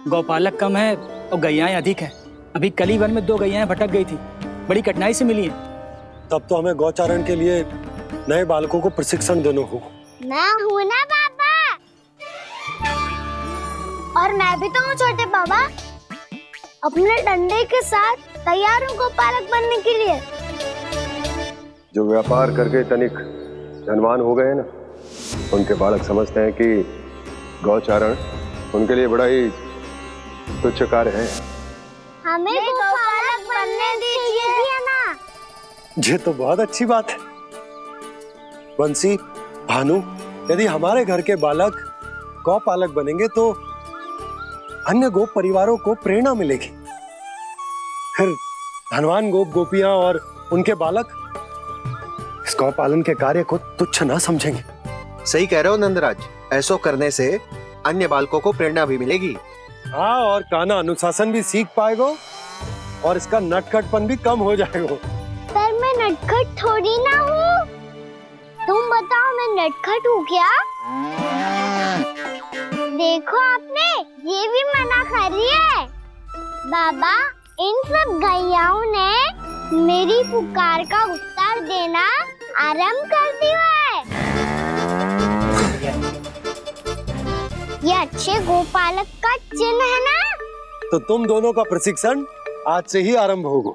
गौपालक कम है और गैयाएं अधिक है। अभी कल ही वन में 2 गैयाएं भटक गई थी, बड़ी कठिनाई से मिली है। तब तो हमें गौचारण के लिए नए बालकों को प्रशिक्षण देना होगा। मैं हूँ ना पापा, और मैं भी तो हूँ छोटे पापा। अपने डंडे के साथ तैयार हूँ गौपालक बनने के लिए। जो व्यापार करके तनिक धनवान हो गए ना, उनके बालक समझते हैं कि गौचारण उनके लिए बड़ा ही तुच्छ कार्य है। हमें गौपालक बनने दीजिए ना। ये तो बहुत अच्छी बात है। बंसी, भानु, यदि हमारे घर के बालक गौपालक बनेंगे तो अन्य गोप परिवारों को प्रेरणा मिलेगी। फिर धनवान गोप गोपियां और उनके बालक इस गौपालन के कार्य को तुच्छ ना समझेंगे। सही कह रहे हो नंदराज, ऐसा करने से अन्य बालकों को प्रेरणा भी मिलेगी। हाँ, और कान्हा अनुशासन भी सीख पाएगा और इसका नटखटपन भी कम हो जाएगा। पर मैं नटखट थोड़ी ना हूँ। तुम बताओ मैं नटखट हूँ क्या? देखो आपने ये भी मना कर रही है। बाबा, इन सब गैयाओं ने मेरी पुकार का उत्तर देना आरंभ कर दिया है। ये अच्छे गोपालक का चिन्ह है ना? तो तुम दोनों का प्रशिक्षण आज से ही आरंभ होगा।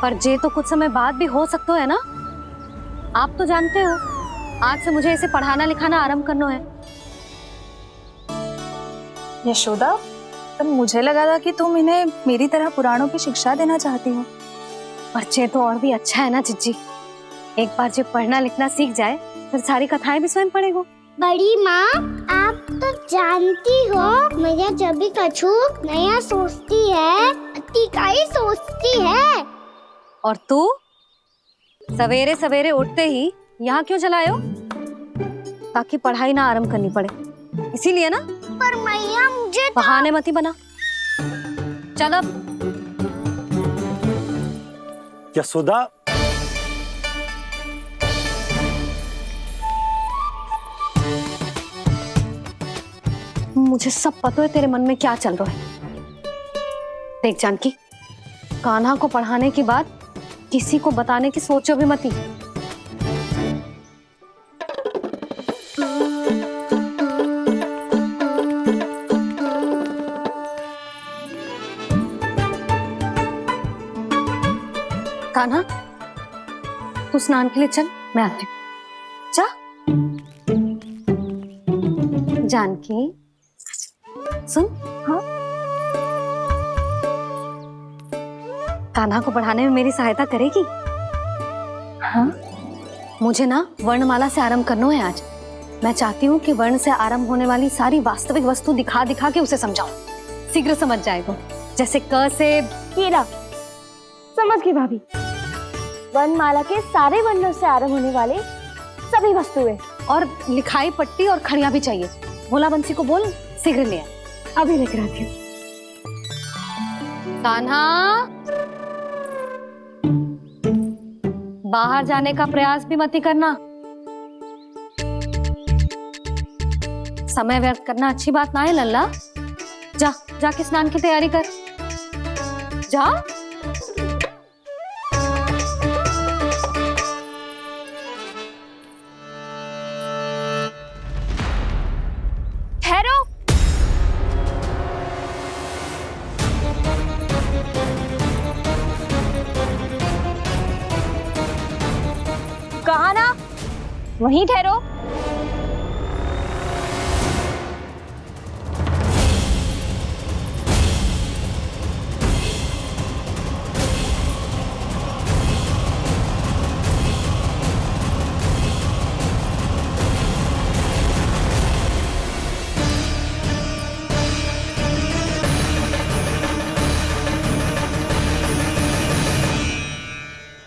पर जे तो कुछ समय बाद भी हो सकता है ना। आप तो जानते हो, आज से मुझे इसे पढ़ाना लिखाना आरंभ करना है। यशोदा, तब मुझे लगा था कि तुम इन्हें मेरी तरह पुराणों की शिक्षा देना चाहती हो। पर जे तो और भी अच्छा है ना जिज्जी। एक बार जब पढ़ना लिखना सीख जाए फिर सारी कथाएं भी स्वयं पढ़ेगा। बड़ी माँ, आप तो जानती हो मैया जब भी कछु नया सोचती है, अतिका ही सोचती है। और तू सवेरे सवेरे उठते ही यहाँ क्यों चलाए हो? ताकि पढ़ाई ना आरंभ करनी पड़े, इसीलिए ना। पर मैया मुझे तो... बहाने मत ही बना। चल अब। यशोदा, मुझे सब पता है तेरे मन में क्या चल रहा है। देख जानकी, कान्हा को पढ़ाने की बात किसी को बताने की सोचो भी मत ही। कान्हा, तू स्नान के लिए चल, मैं आती हूँ। जा। जानकी, सुन। हाँ, कान्हा को पढ़ाने में मेरी सहायता करेगी? हाँ, मुझे ना वर्णमाला से आरंभ करना है आज। मैं चाहती हूँ कि वर्ण से आरंभ होने वाली सारी वास्तविक वस्तु दिखा दिखा के उसे समझाऊं। शीघ्र समझ जाएगा। जैसे क से हीरा। समझ गई भाभी। वर्णमाला के सारे वर्णों से आरंभ होने वाले सभी वस्तुएं, और लिखाई पट्टी और खड़िया भी चाहिए। भोला बंसी को बोल शीघ्र ले आए। अभी लेकर आती हूँ। कान्हा, बाहर जाने का प्रयास भी मत ही करना। समय व्यर्थ करना अच्छी बात ना है लल्ला। जा, जाके स्नान की तैयारी कर। जा। ठहरो। कहा ना, वहीं ठहरो।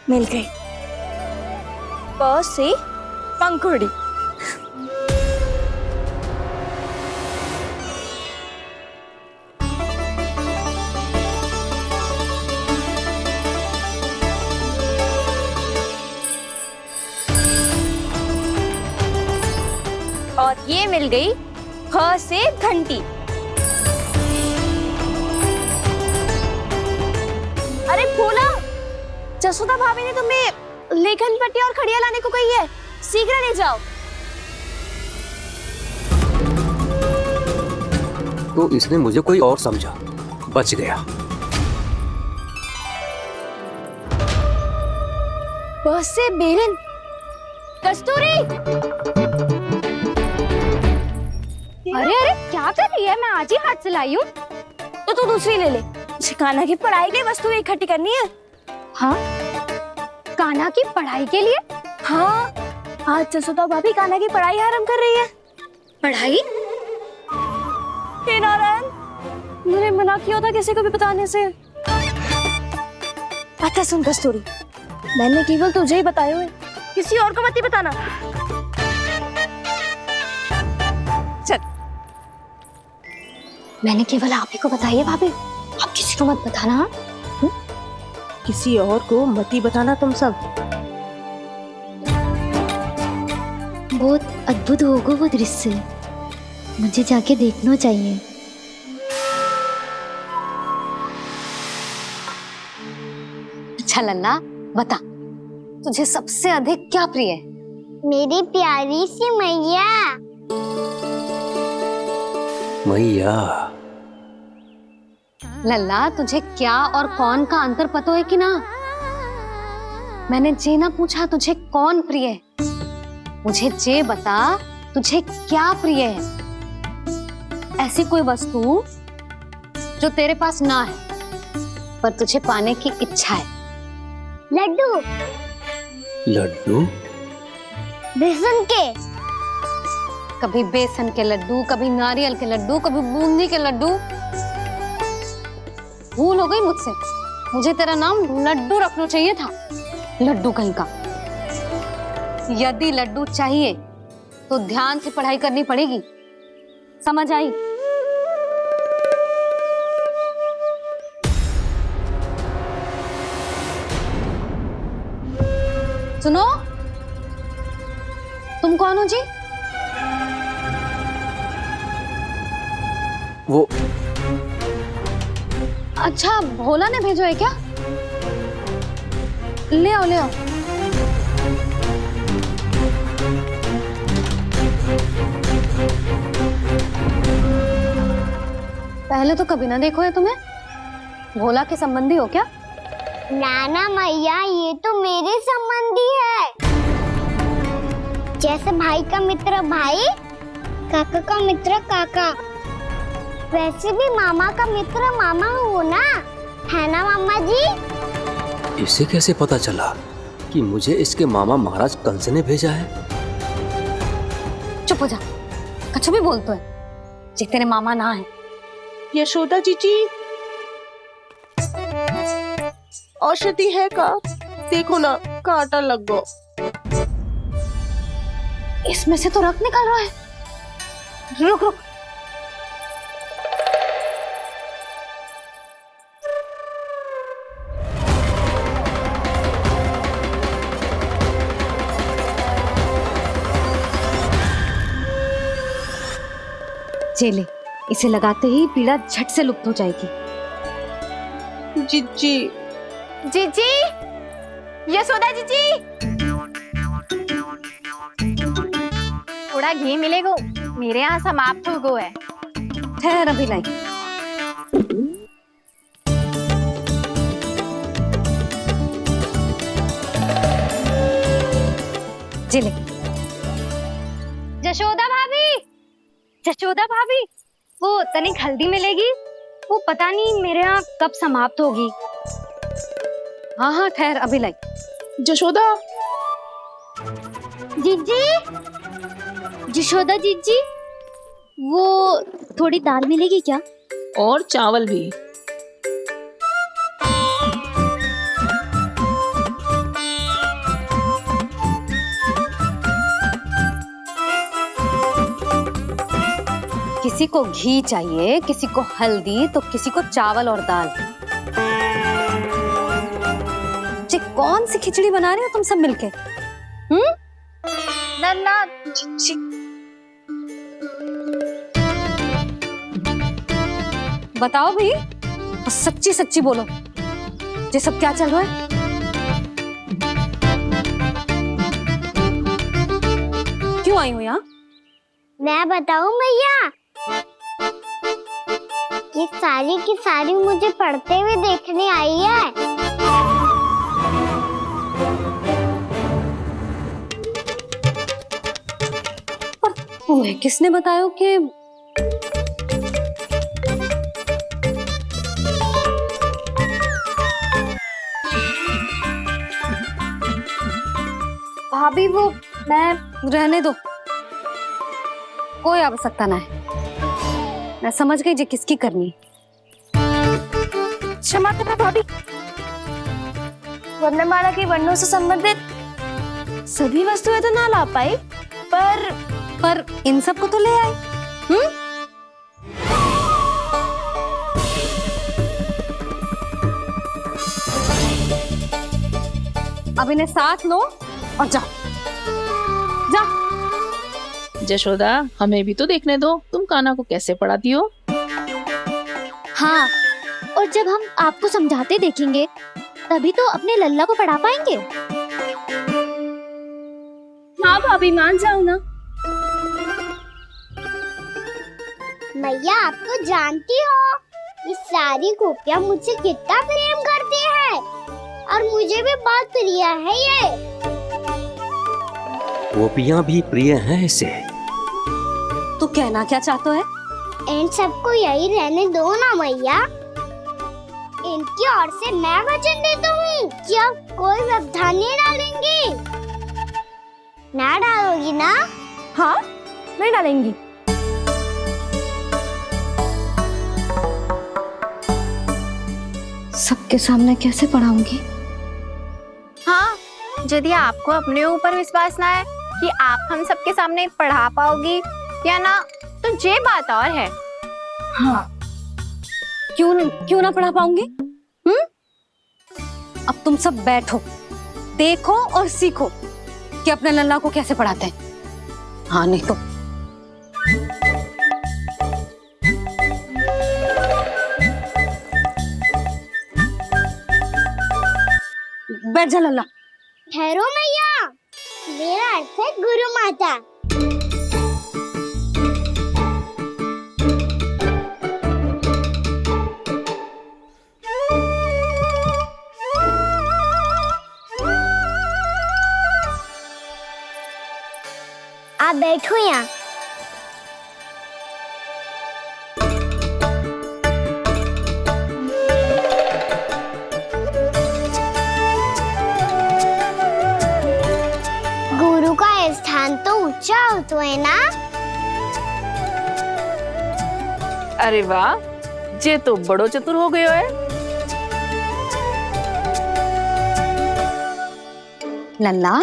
मिल गई। प से पंखुड़ी। और ये मिल गई ख से घंटी। जसोदा भाभी ने तुम्हें लेखन पट्टी और खड़िया लाने को कही है, शीघ्र ले जाओ। तो इसने मुझे कोई और समझा, बच गया। बस से बेरन, कस्तूरी। अरे अरे क्या कर रही है? मैं आज ही हाथ से लाई हूँ। तो तू दूसरी ले ले। कान्हा की पढ़ाई के लिए वस्तुएं इकट्ठी करनी है। हाँ, कान्हा की पढ़ाई के लिए? हाँ, आज जसोदा भाभी कान्हा की पढ़ाई आरंभ कर रही है। पढ़ाई? हे नारायण, मैंने मना किया था किसी को भी बताने से। अच्छा सुन कस्तूरी, मैंने केवल तुझे ही बताए हुए, किसी और को मत ही बताना। चल, मैंने केवल आप ही को बताई है भाभी, आप किसी को मत बताना। हाँ? किसी और को मत ही बताना तुम सब। बहुत अद्भुत होगा वो दृश्य, मुझे जाके देखना चाहिए। अच्छा लल्ला, बता तुझे सबसे अधिक क्या प्रिय है? मेरी प्यारी सी मैया। मैया। लल्ला, तुझे क्या और कौन का अंतर पता है कि ना? मैंने जे ना पूछा तुझे कौन प्रिय है, मुझे जे बता तुझे क्या प्रिय है। ऐसी कोई वस्तु जो तेरे पास ना है पर तुझे पाने की इच्छा है। लड्डू। लड्डू? बेसन के। कभी बेसन के लड्डू, कभी नारियल के लड्डू, कभी बूंदी के लड्डू। भूल हो गई मुझसे, मुझे तेरा नाम लड्डू रखना चाहिए था। लड्डू कहीं का। यदि लड्डू चाहिए तो ध्यान से पढ़ाई करनी पड़ेगी, समझ आई? सुनो, तुम कौन हो जी? वो अच्छा, भोला ने भेजो है क्या? ले आओ ले आओ। पहले तो कभी ना देखो है तुम्हें। भोला के संबंधी हो क्या? नाना मैया, ये तो मेरे संबंधी है। जैसे भाई का मित्र भाई, काका का मित्र काका, वैसे भी मामा का मित्र मामा हो ना, है ना मामा जी? इसे कैसे पता चला कि मुझे इसके मामा महाराज कंस ने भेजा है? चुप हो जा, कछु भी बोलते है जे तेरे मामा ना है। यशोदा जीजी, औषधि है का? देखो ना, कांटा लग गो। इसमें से तो रक्त निकल रहा है। रुक रुक, चले, इसे लगाते ही पीड़ा झट से लुप्त हो जाएगी। जीजी, जीजी, यशोदा जीजी, थोड़ा घी मिलेगा, मेरे यहाँ समाप्त हो गया है। ठहर, अभी लाई। जिले। जशोदा भाभी, जशोदा भाभी, वो तनिक हल्दी मिलेगी? वो पता नहीं मेरे यहाँ कब समाप्त होगी। हाँ हाँ ठहर, अभी लाई। जशोदा, जीजी, यशोदा जीजी, वो थोड़ी दाल मिलेगी क्या? और चावल भी। किसी को घी चाहिए, किसी को हल्दी, तो किसी को चावल और दाल। जी, कौन सी खिचड़ी बना रहे हो तुम सब मिलके? नन्ना, बताओ भाई, सच्ची सच्ची बोलो, ये सब क्या चल रहा है? क्यों आई हूँ यहाँ? मैं बताऊं भैया, ये सारी की सारी मुझे पढ़ते हुए देखने आई है। तुम्हें किसने बताया कि भाभी वो मैं रहने दो, कोई आवश्यकता ना है। मैं समझ गई जे किसकी करनी। क्षमा करना भाभी, वर्णमाला के वर्णों से संबंधित सभी वस्तुएं तो ना ला पाई, पर इन सब को तो ले आए। अब इन्हें साथ लो और जाओ। जा। जशोदा, हमें भी तो देखने दो तुम कान्हा को कैसे पढ़ाती हो। हाँ, और जब हम आपको समझाते देखेंगे तभी तो अपने लल्ला को पढ़ा पाएंगे। हाँ भाभी, मान जाओ ना। मैया, आप तो जानती हो ये सारी गोपियां मुझसे कितना प्रेम करती है, और मुझे भी बहुत प्रिय है ये। गोपियां भी प्रिय हैं इसे। तू कहना क्या चाहता है? इन सबको यही रहने दो ना मैया। इनकी ओर से मैं वचन देता हूँ कि अब कोई व्यवधान नहीं डालेंगी। ना डालोगी ना? हाँ, मैं डालेंगी। सबके सामने कैसे पढ़ाऊंगी? हाँ, यदि आपको अपने ऊपर विश्वास ना है कि आप हम सबके सामने पढ़ा पाओगी या ना, तो ये बात और है। हाँ, क्यों ना पढ़ा पाऊंगी? अब तुम सब बैठो, देखो और सीखो कि अपने लल्ला को कैसे पढ़ाते हैं। हाँ, नहीं तो बैठ जा लल्ला। ठहरो मैया, मेरा अर्थ है गुरु माता। आप बैठो यहाँ। गुरु का स्थान तो ऊंचा होता है ना? अरे वाह, जे तो बड़ो चतुर हो गयो है। लल्ला,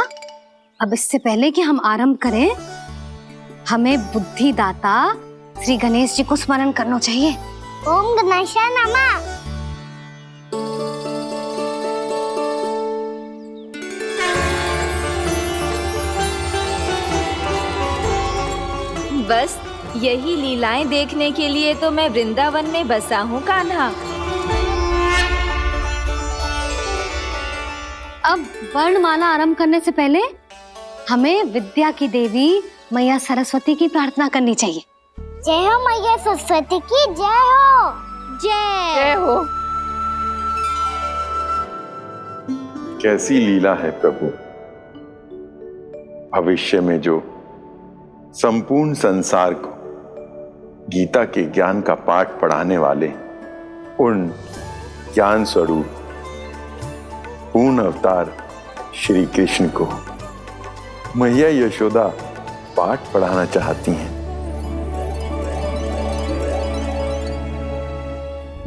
अब इससे पहले कि हम आरंभ करें, हमें बुद्धिदाता श्री गणेश जी को स्मरण करना चाहिए। ओम गणेशाय नमः। बस यही लीलाएं देखने के लिए तो मैं वृंदावन में बसा हूँ कान्हा। अब वर्णमाला आरंभ करने से पहले हमें विद्या की देवी मैया सरस्वती की प्रार्थना करनी चाहिए। जय हो मैया सरस्वती की, जय हो। जय हो। कैसी लीला है प्रभु। भविष्य में जो संपूर्ण संसार को गीता के ज्ञान का पाठ पढ़ाने वाले उन ज्ञान स्वरूप पूर्ण अवतार श्री कृष्ण को मैया यशोदा पाठ पढ़ाना चाहती हैं।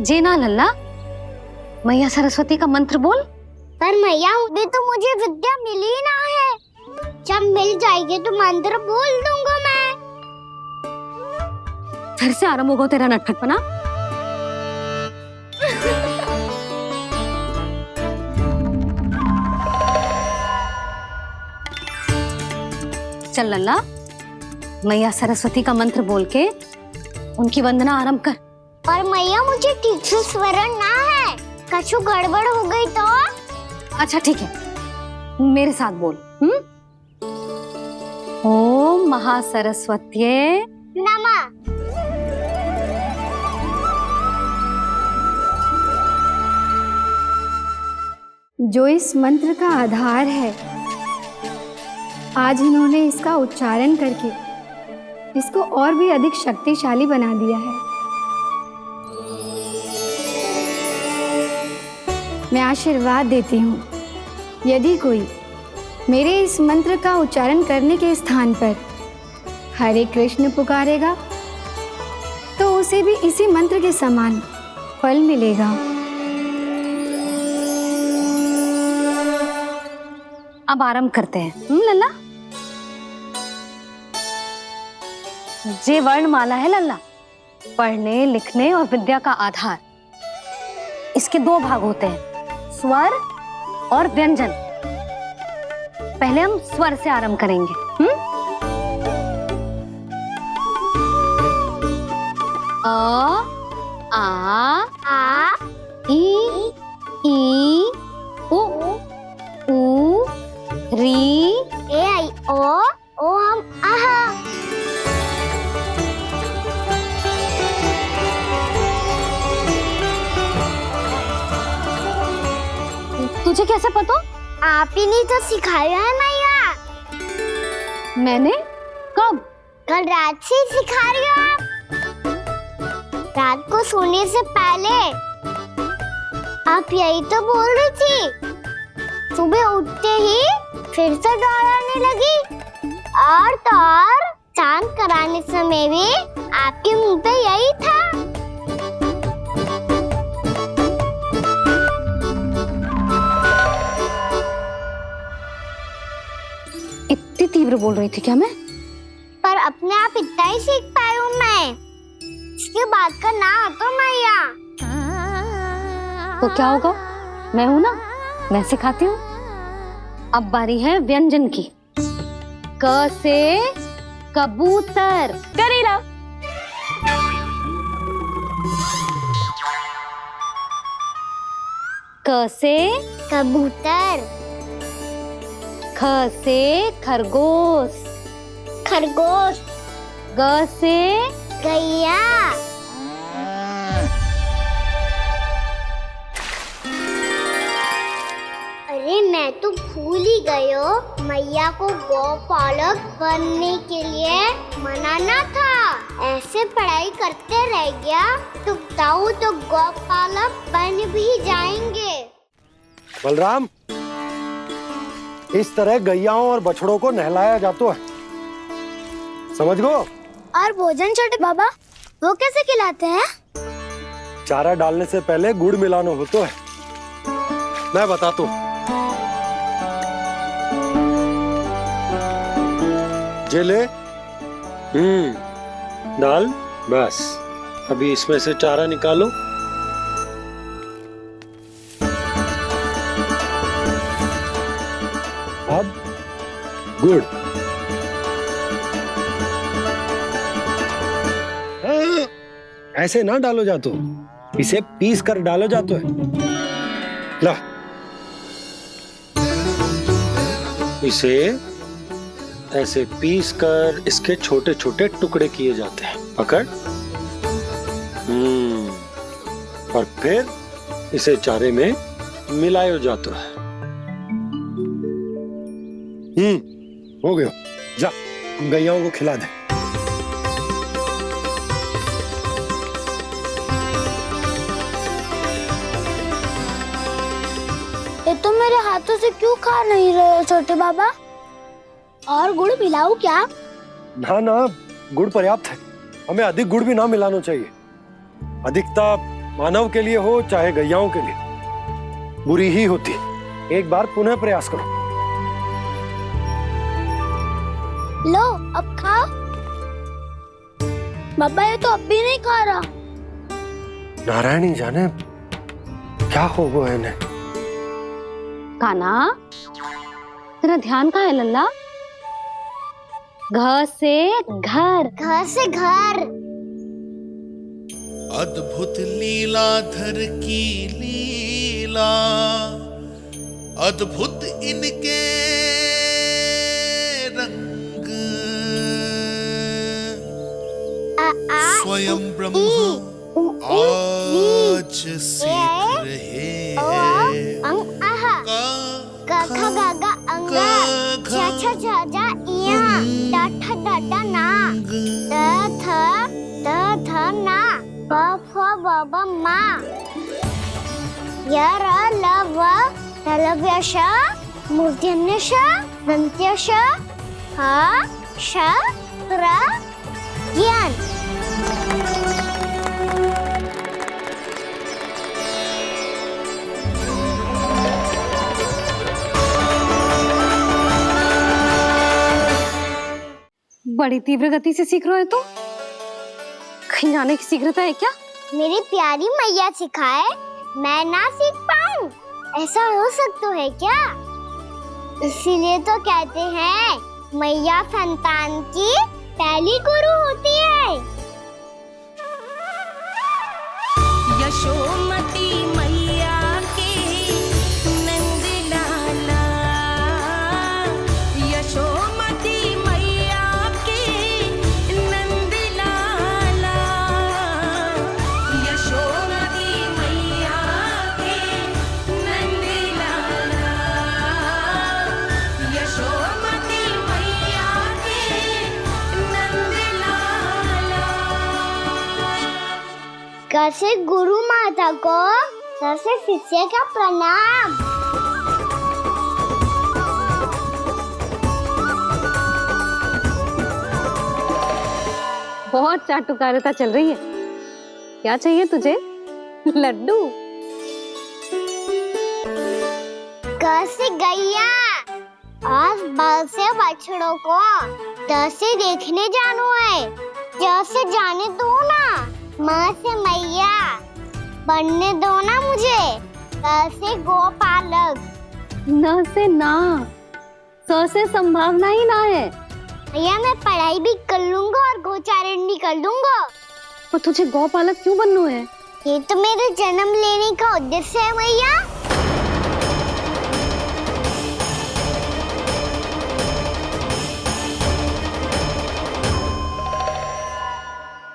जी ना लल्ला, मैया सरस्वती का मंत्र बोल। पर मैया, अभी तो मुझे विद्या मिली ना है। जब मिल जाएगी तो मंत्र बोल दूंगा मैं। फिर से आरंभ होगा तेरा नटखटपना। चल लल्ला, मैया सरस्वती का मंत्र बोल के उनकी वंदना आरंभ कर। और मैया, मुझे ठीक से स्मरण ना है, कछु गड़बड़ हो गई तो? अच्छा ठीक है, मेरे साथ बोल। ओम महासरस्वत्ये नमः। जो इस मंत्र का आधार है, आज इन्होंने इसका उच्चारण करके इसको और भी अधिक शक्तिशाली बना दिया है। मैं आशीर्वाद देती हूँ, यदि कोई मेरे इस मंत्र का उच्चारण करने के स्थान पर हरे कृष्ण पुकारेगा तो उसे भी इसी मंत्र के समान फल मिलेगा। अब आरंभ करते हैं। लल्ला, जे वर्णमाला है लल्ला, पढ़ने लिखने और विद्या का आधार। इसके दो भाग होते हैं, स्वर और व्यंजन। पहले हम स्वर से आरंभ करेंगे। अ, आ, ई, उ, ऊ, री, ए आई ओ हम आहा। तुझे कैसे पता? आप ही नहीं तो सिखाया है मैया। मैंने? कब? कल रात से सिखा रही हो आप। रात को सोने से पहले आप यही तो बोल रही थी। सुबह उठते ही फिर से दोहराने लगी, और तो और चांद कराने समय भी आपके मुंह पे यही था। इतनी तीव्र बोल रही थी क्या मैं? पर अपने आप इतना ही सीख पाई हूँ मैं। इसके बाद का ना तो मैया। तो क्या होगा? मैं हूं ना, मैं सिखाती हूँ। अब बारी है व्यंजन की। क से कबूतर। करेला। क से कबूतर। ख से खरगोश। खरगोश। ग से गैया। अरे मैं तो भूल ही गई हो, मैया को गौपालक बनने के लिए मनाना था। ऐसे पढ़ाई करते रह गया तो ताऊ तो गौपालक बन भी जाएंगे। बलराम, इस तरह गैयाओं और बछड़ों को नहलाया जाता है, समझ गो? और भोजन छोटे बाबा, वो कैसे खिलाते हैं? चारा डालने से पहले गुड़ मिलाना होता है। मैं बताता हूँ। जे ले, डाल, बस। अभी इसमें से चारा निकालो। अब गुड़। ऐसे ना डालो जातो, इसे पीस कर डालो जातो है। ला, इसे ऐसे पीस कर इसके छोटे छोटे टुकड़े किए जाते हैं। पकड़। और फिर इसे चारे में मिलाया जाता है। हो गया। जा, हम गैयाओं को खिला दे। ये तो मेरे हाथों से क्यों खा नहीं रहे हो छोटे बाबा? और गुड़ मिलाऊं क्या? ना ना, गुड़ पर्याप्त है। हमें अधिक गुड़ भी ना मिलाना चाहिए। अधिकता मानव के लिए हो चाहे गैयाओं के लिए बुरी ही होती। एक बार पुनः प्रयास करो। लो, अब खाओ। बाबा ये तो अब भी नहीं खा रहा। नारायणी जाने क्या हो गया इन्हें। काना, तेरा ध्यान कहाँ है लल्ला? घ से घर। घर से घर। अद्भुत लीलाधर की लीला, अद्भुत इनके रंग स्वयं ब्रह्म आज सीख रहे हैं। क ख ग घ अंग छ छ छ ज इया ट ठ ड ड ना त थ ना प फ ब ब मा य र ल व तलव्य श मूर्धन्य श दन्त्य श ह श र ज्ञान। बड़ी तीव्र गति से सीख रहे हो तो कहीं जाने की शीघ्रता है क्या? मेरी प्यारी मैया सिखाए मैं ना सीख पाऊं, ऐसा हो सकता है क्या? इसीलिए तो कहते हैं मैया संतान की पहली गुरु होती है। यशोमती मैया के नंद लाला, यशोमती मैया के नंद लाला, यशोमती मैया के नंद लाला, यशोमती मैया के नंद लाला। कैसे गुरु माता को सबसे शिष्य का प्रणाम। बहुत चाटुकारिता चल रही है। क्या चाहिए तुझे? लड्डू? कैसे गैया और बल से बछड़ों को कैसे देखने जानो है, जैसे जाने दो ना, माँ से मैया बनने दो ना मुझे। कैसे गोपालक न से ना, स से संभावना ही ना है। भैया मैं पढ़ाई भी कर लूंगा और गोचारण भी कर लूंगा। तो तुझे गौपालक क्यों बनना है? ये तो मेरे जन्म लेने का उद्देश्य है मैया।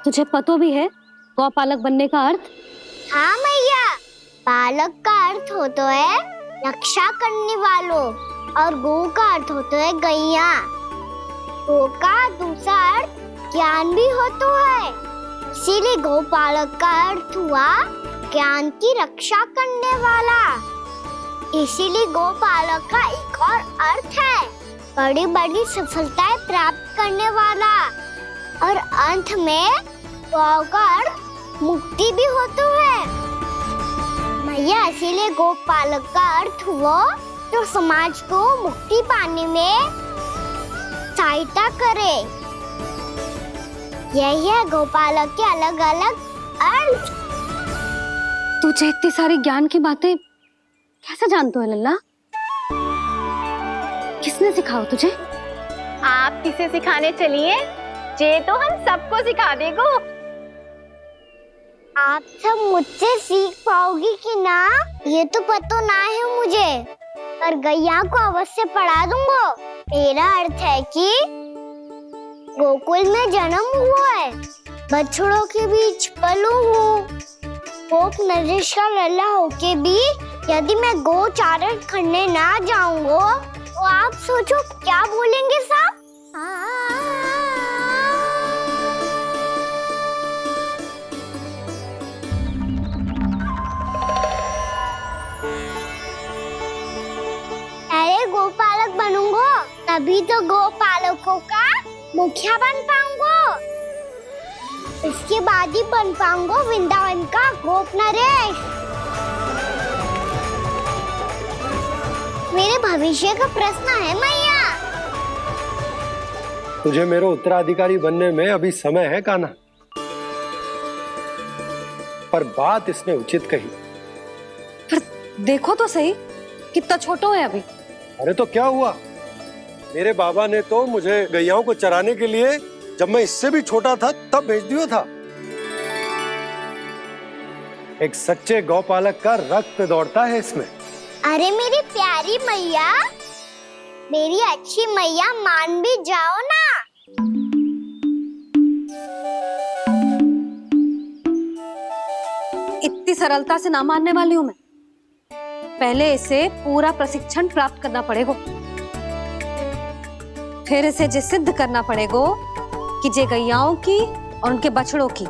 तुझे पता भी है गौपालक बनने का अर्थ? हाँ मैया, पालक का अर्थ होता है रक्षा करने वालों और गौ का अर्थ होता है गैया। गौ का दूसरा अर्थ ज्ञान भी होता है, इसीलिए गौपालक का अर्थ हुआ ज्ञान की रक्षा करने वाला। इसीलिए गौपालक का एक और अर्थ है बड़ी बड़ी सफलताएं प्राप्त करने वाला, और अंत में गौ का अर्थ मुक्ति भी होता है मैया। इसीलिए गोपालक का अर्थ हुआ जो समाज को मुक्ति पाने में सहायता करे। यही है गोपालक के अलग अलग अर्थ। तुझे इतनी सारी ज्ञान की बातें कैसे जानते हो लल्ला? किसने सिखाओ तुझे? आप किसे सिखाने चलिए, जे तो हम सबको सिखा देगो। आप सब मुझसे सीख पाओगी कि ना ये तो पता ना है मुझे, पर गैया को अवश्य पढ़ा दूंगा। मेरा अर्थ है कि गोकुल में जन्म हुआ है, बछड़ों के बीच पलू हूँ, गोप नरेश का लल्ला होके भी यदि मैं गोचारण करने ना जाऊंगा तो आप सोचो क्या बोलेंगे साहब? अरे गोपालक बनूंगा तभी तो गोपालकों का मुखिया बन पाऊंगा, इसके बाद ही बन पाऊंगा वृंदावन का गोप नरेश। मेरे भविष्य का प्रश्न है मैया। तुझे मेरे उत्तराधिकारी बनने में अभी समय है कान्हा, पर बात इसने उचित कही। पर देखो तो सही कितना छोटा है अभी। अरे तो क्या हुआ, मेरे बाबा ने तो मुझे गैयाओं को चराने के लिए जब मैं इससे भी छोटा था तब भेज दिया था। एक सच्चे गौपालक का रक्त दौड़ता है इसमें। अरे मेरी प्यारी मैया, मेरी अच्छी मैया, मान भी जाओ ना। इतनी सरलता से ना मानने वाली हूं मैं। पहले इसे पूरा प्रशिक्षण प्राप्त करना पड़ेगा, फिर इसे जे सिद्ध करना पड़ेगा कि जे गैयाओं की और उनके बछड़ों की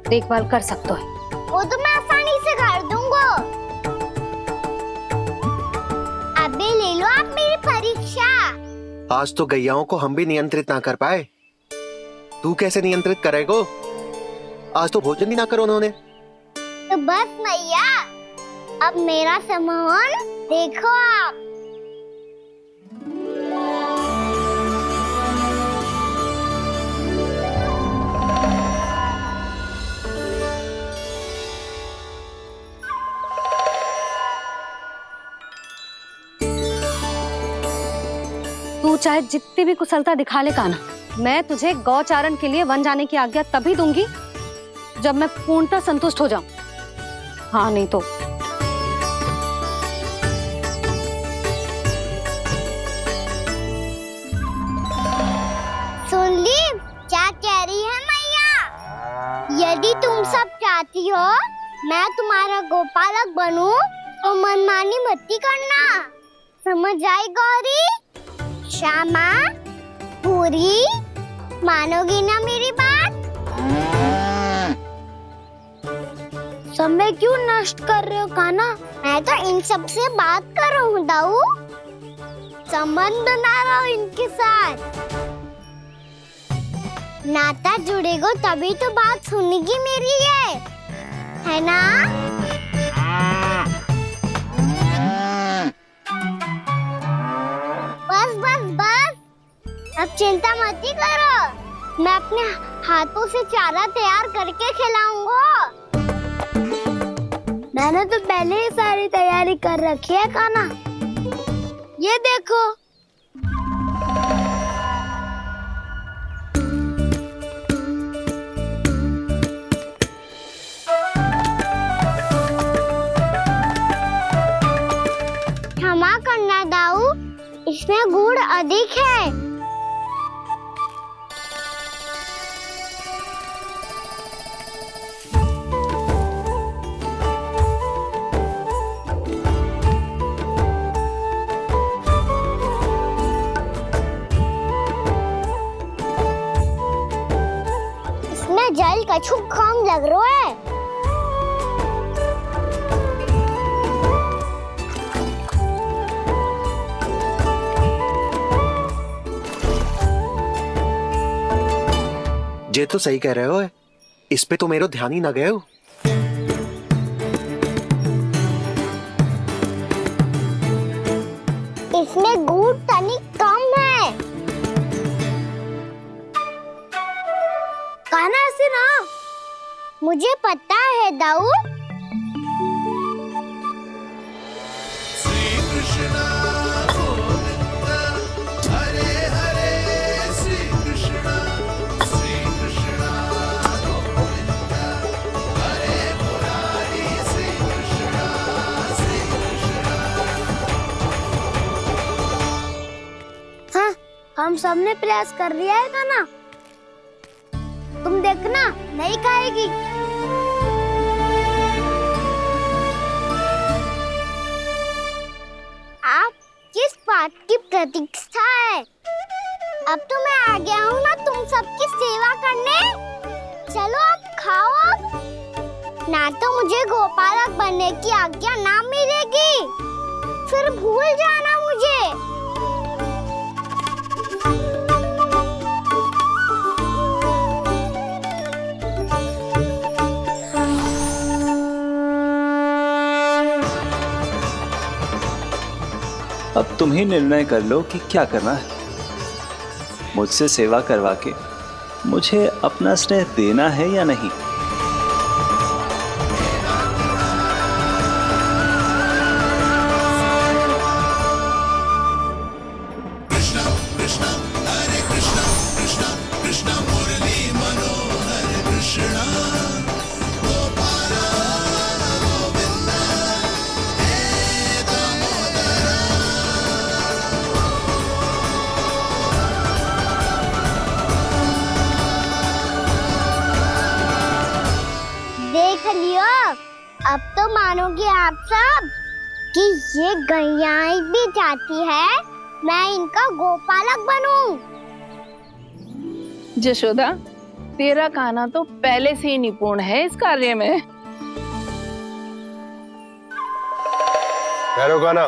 देखभाल कर सकते है। वो तो मैं आसानी से कर दूंगा। अबे ले लो आप मेरी परीक्षा। आज तो गैयाओं को हम भी नियंत्रित ना कर पाए, तू कैसे नियंत्रित करेगो? आज तो भोजन ही ना करो उन्होंने। तो बस मैया, अब मेरा सम्मान देखो आप। तू चाहे जितनी भी कुशलता दिखा ले कान्हा, मैं तुझे गौचारण के लिए वन जाने की आज्ञा तभी दूंगी जब मैं पूर्णतः संतुष्ट हो जाऊं। हाँ नहीं तो सुन ली क्या कह रही है मैया? यदि तुम सब चाहती हो मैं तुम्हारा गोपालक बनूं तो मनमानी मत करना, समझ आई गौरी? श्यामा, पूरी, मानोगी ना मेरी बात? समय क्यों नष्ट कर रहे हो कान्हा? मैं तो इन सब से बात कर रहा हूँ दाऊ, संबंध बना रहा हूँ इनके साथ। नाता जुड़ेगा तभी तो बात सुनेगी मेरी है ना? बस बस बस, अब चिंता मत ही करो, मैं अपने हाथों से चारा तैयार करके खिलाऊंगा। मैंने तो पहले ही सारी तैयारी कर रखी है कान्हा, ये देखो। क्षमा करना दाऊ, इसमें गुड़ अधिक है। इसमें जल कछु कम लग रहा है। ये तो सही कह रहे हो, इस पे तो मेरो ध्यान ही ना गए हो। इसमें गुड़ तनिक कम है। कान्हा से ना, मुझे पता है दाऊ। श्री कृष्ण गोविंद हरे हरे, श्री कृष्ण गोविंद हरे मुरारी, श्री कृष्ण। हाँ, हम सबने प्रयास कर लिया है कान्हा, तुम देखना नहीं खाएगी। आप किस बात की प्रतीक्षा है? अब तो मैं आ गया हूँ ना तुम सबकी सेवा करने। चलो अब खाओ अब। ना तो मुझे गोपालक बनने की आज्ञा ना मिलेगी, फिर भूल जाना मुझे। अब तुम ही निर्णय कर लो कि क्या करना है। मुझसे सेवा करवा के मुझे अपना स्नेह देना है या नहीं। अब तो मानोगे आप सब कि ये गैयाएं भी चाहती है मैं इनका गोपालक बनूं। जशोदा, तेरा कान्हा तो पहले से ही निपुण है इस कार्य में। ठहरो कान्हा,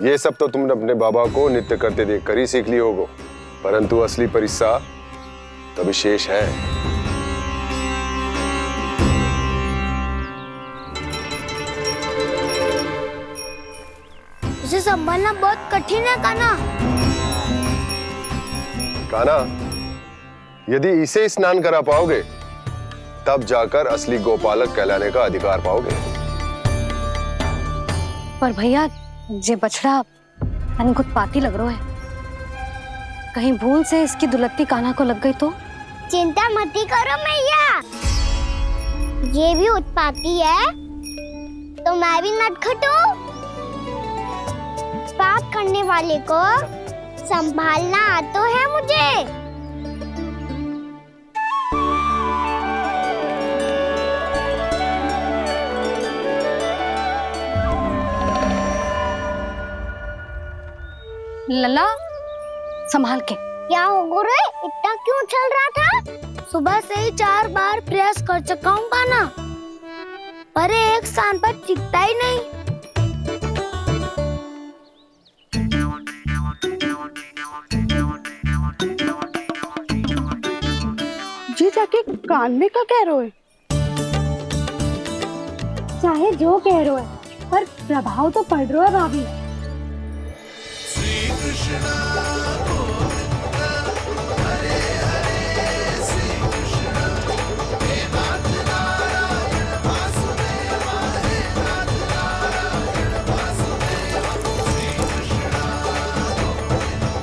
ये सब तो तुमने अपने बाबा को नृत्य करते देख कर ही सीख ली होगो, परंतु असली परिस्सा तो विशेष है। इसे संभालना बहुत कठिन है कान्हा। कान्हा, यदि इसे स्नान करा पाओगे तब जाकर असली गोपालक कहलाने का अधिकार पाओगे। पर भैया ये बछड़ा यानी उत्पाती लग रहा है, कहीं भूल से इसकी दुलत्ती कान्हा को लग गई तो? चिंता मत करो मैया, ये भी उत्पाती है तो मैं भी नटखट हूँ। पाप करने वाले को संभालना आता है मुझे। लला संभाल के। क्या हो गुरु, इतना क्यों चल रहा था? सुबह से ही 4 बार प्रयास कर चुका हूँ कान्हा, पर एक स्थान पर टिकता ही नहीं। जी जाके कान में क्या कह रहे हो? चाहे जो कह रहे हो पर प्रभाव तो पड़ रहा है भाभी। श्री कृष्ण गोविंद हरे हरे श्री कृष्ण हे नाथ नारायण वासुदेवा हे नाथ नारायण वासुदेवा श्री कृष्ण गोविंद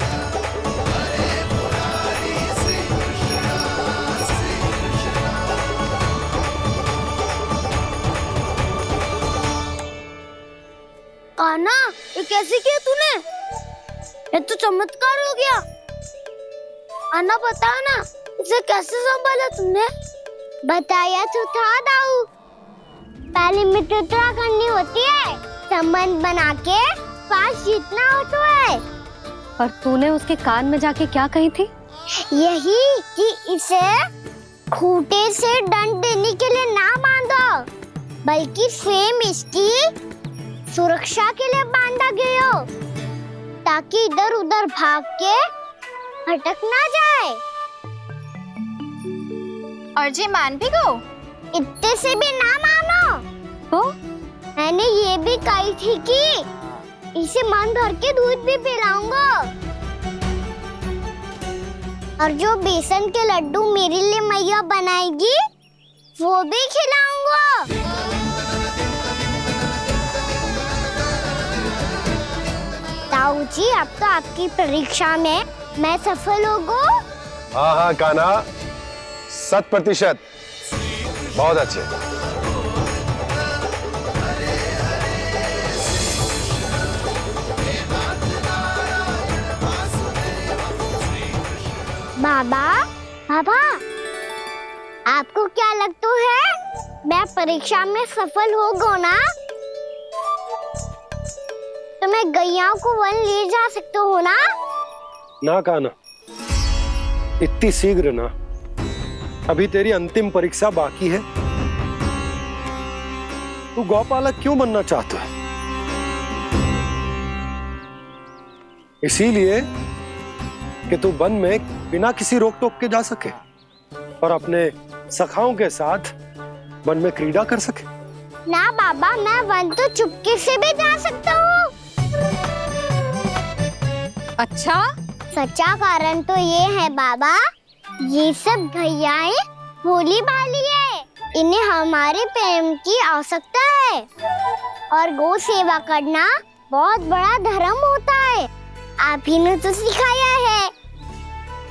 हरे मुरारी श्री कृष्ण कान्हा, ये कैसे किया तूने? ये तो चमत्कार हो गया। अन्ना बता ना, इसे कैसे संभाला तुमने? बताया तो था दाऊ, पहले मित्रता करनी होती है, संबंध बना के पास जीतना होता है। पर तूने उसके कान में जाके क्या कही थी? यही कि इसे खूंटे से दंड देने के लिए ना बांधो, बल्कि स्वयं इसकी सुरक्षा के लिए बांधा गया हो, ताकि इधर उधर भाग के भटक ना जाए। और जी मान भी गो? इतने से भी ना मानो। तो मैंने ये भी कही थी कि इसे मन भर के दूध भी पिलाऊंगा, और जो बेसन के लड्डू मेरे लिए मैया बनाएगी वो भी खिलाऊंगा। ताऊ जी, अब तो आपकी परीक्षा में मैं सफल होगा। हाँ हाँ कान्हा, 100%। बहुत अच्छे। बाबा, बाबा, आपको क्या लगता है मैं परीक्षा में सफल होगा ना? तो मैं गैयाओं को वन ले जा सकता हूँ ना? ना कान्हा, इतनी शीघ्र ना, अभी तेरी अंतिम परीक्षा बाकी है। तू गौपालक क्यों बनना चाहता है? इसीलिए कि तू वन में बिना किसी रोक टोक के जा सके और अपने सखाओं के साथ वन में क्रीड़ा कर सके। ना बाबा, मैं वन तो चुपके से भी जा सकता हूँ। अच्छा, सच्चा कारण तो ये है बाबा, ये सब गैयाएं भोली भाली है, इन्हें हमारे प्रेम की आवश्यकता है, और गौ सेवा करना बहुत बड़ा धर्म होता है। आप ही ने तो सिखाया है,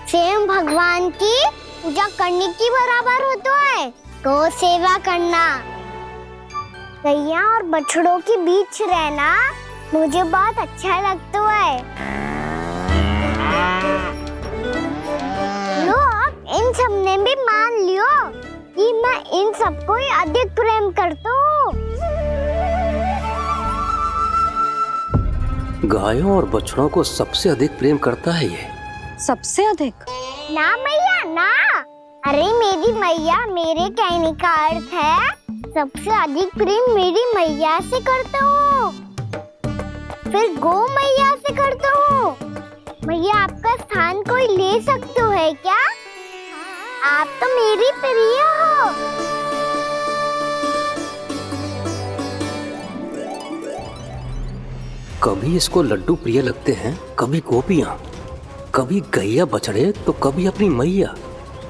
स्वयं भगवान की पूजा करने की बराबर होता है गौ सेवा करना। गैया और बछड़ों के बीच रहना मुझे बहुत अच्छा लगता है। लो, अब इन सब ने भी मान लियो कि मैं इन सबको ही अधिक प्रेम करता हूँ। गायों और बछड़ों को सबसे अधिक प्रेम करता है ये। सबसे अधिक? ना मैया ना, अरे मेरी मैया मेरे कहने का अर्थ है सबसे अधिक प्रेम मेरी मैया से करता हूँ, फिर गो मैया से करता हूँ। मैया आपका स्थान कोई ले सकते हो है क्या? आप तो मेरी प्रिय हो। कभी इसको लड्डू प्रिय लगते हैं, कभी गोपियां, कभी गैया बछड़े, तो कभी अपनी मैया।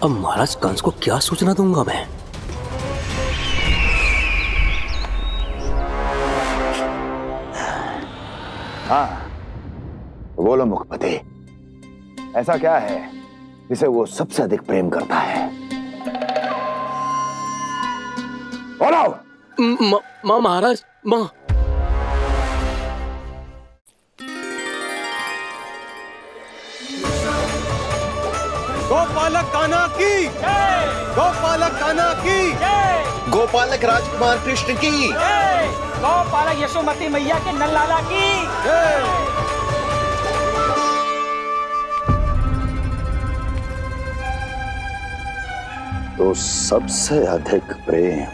अब महाराज कंस को क्या सूचना दूंगा मैं? हाँ, बोलो मुखपति, ऐसा क्या है जिसे वो सबसे अधिक प्रेम करता है? बोलो। माँ महाराज, माँ। गोपालक कान्हा की, गोपालक कान्हा की, गोपालक राजकुमार कृष्ण की, गोपालक यशोमती मैया के नल्लाला की। तो सबसे अधिक प्रेम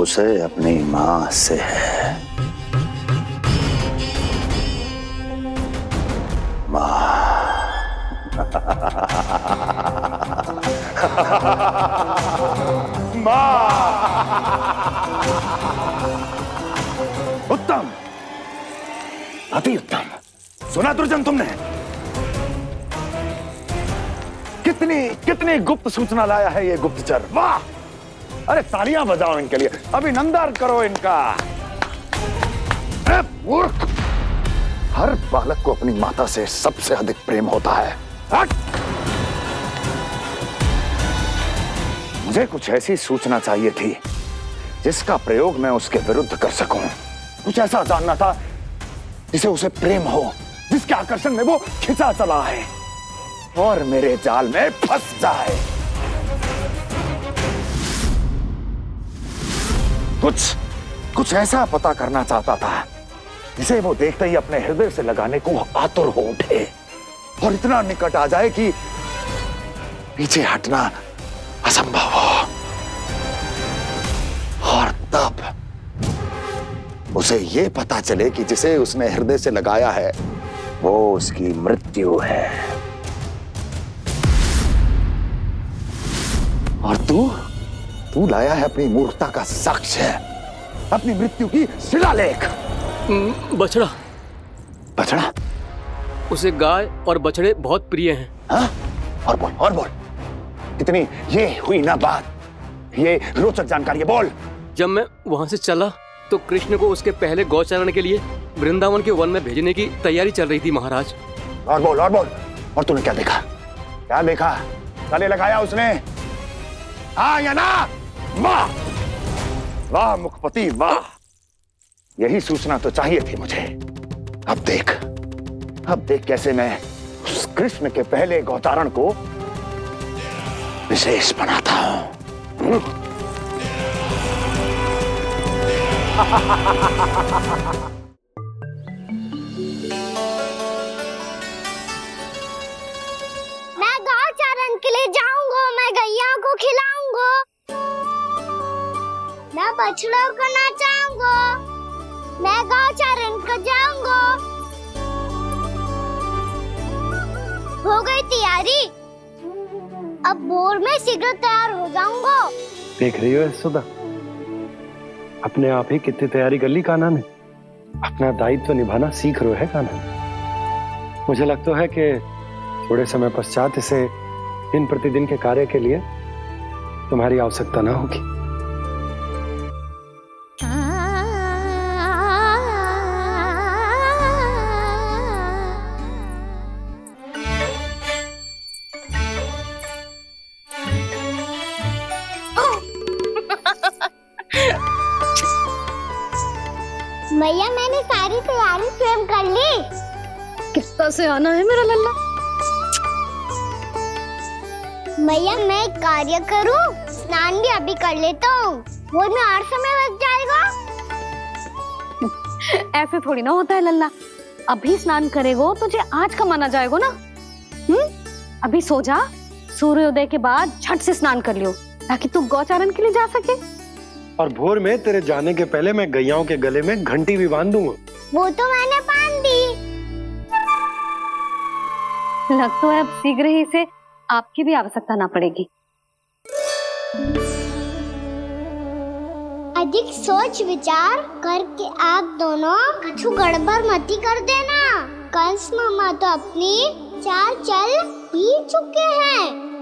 उसे अपनी मां से है। मां। उत्तम, अति उत्तम। सुना दुर्जन तुमने? कितनी कितनी गुप्त सूचना लाया है ये गुप्तचर। वाह! अरे तालियां बजाओ इनके लिए, अभिनंदन करो इनका। मूर्ख! हर बालक को अपनी माता से सबसे अधिक प्रेम होता है। हट! मुझे कुछ ऐसी सूचना चाहिए थी जिसका प्रयोग मैं उसके विरुद्ध कर सकूं। कुछ ऐसा जानना था जिसे उसे प्रेम हो, जिसके आकर्षण में वो खिंचा चला है और मेरे जाल में फंस जाए। कुछ ऐसा पता करना चाहता था जिसे वो देखते ही अपने हृदय से लगाने को आतुर हो उठे और इतना निकट आ जाए कि पीछे हटना असंभव हो। और तब उसे ये पता चले कि जिसे उसने हृदय से लगाया है वो उसकी मृत्यु है। और तू लाया है अपनी मूर्खता का साक्ष्य, अपनी मृत्यु की शिलालेख। बछड़ा। बछड़ा? उसे गाय और बछड़े बहुत प्रिय हैं। हाँ? और बोल। कितनी ये हुई ना बात, ये रोचक जानकारी है, बोल। जब मैं वहां से चला तो कृष्ण को उसके पहले गौचारण के लिए वृंदावन के वन में भेजने की तैयारी चल रही थी महाराज। और बोल। और तूने क्या देखा? गले लगाया उसने? हाँ या ना? वाह वाह मुखपति वाह, यही सूचना तो चाहिए थी मुझे। अब देख कैसे मैं उस कृष्ण के पहले गौचारण को विशेष बनाता हूं। मैं गौचारण के लिए जाऊंगा, मैं गैया को खिलाऊंगा, मैं बछड़ों को नचाऊंगा, मैं गौचारण को जाऊंगा। हो गई तैयारी, अब भोर में शीघ्र तैयार हो जाऊंगा। देख रही हो यशोदा, अपने आप ही कितनी तैयारी कर ली कान्हा ने। अपना दायित्व निभाना सीख रहे है कान्हा। मुझे लगता है कि थोड़े समय पश्चात इसे दिन प्रतिदिन के कार्य के लिए तुम्हारी आवश्यकता ना होगी। भैया मैंने सारी तैयारी स्वयं कर ली। कितना से आना है मेरा लल्ला? भैया मैं एक कार्य करूं, स्नान भी अभी कर लेता हूँ, वो में और समय बच जाएगा। ऐसे थोड़ी ना होता है लल्ला। अभी स्नान करेगो तुझे आज का माना जाएगा ना। अभी सो जा, सूर्योदय के बाद झट से स्नान कर लियो ताकि तू गौचारण के लिए जा सके। और भोर में तेरे जाने के पहले मैं गैयाओं के गले में घंटी भी बांध दूंगा। वो तो मैंने बांध दी। लग तो है अब शीघ्र ही से आपकी भी आवश्यकता ना पड़ेगी। अधिक सोच विचार करके आप दोनों कछु गड़बड़ मती कर देना। कंस मामा तो अपनी चाल चल ही चुके हैं।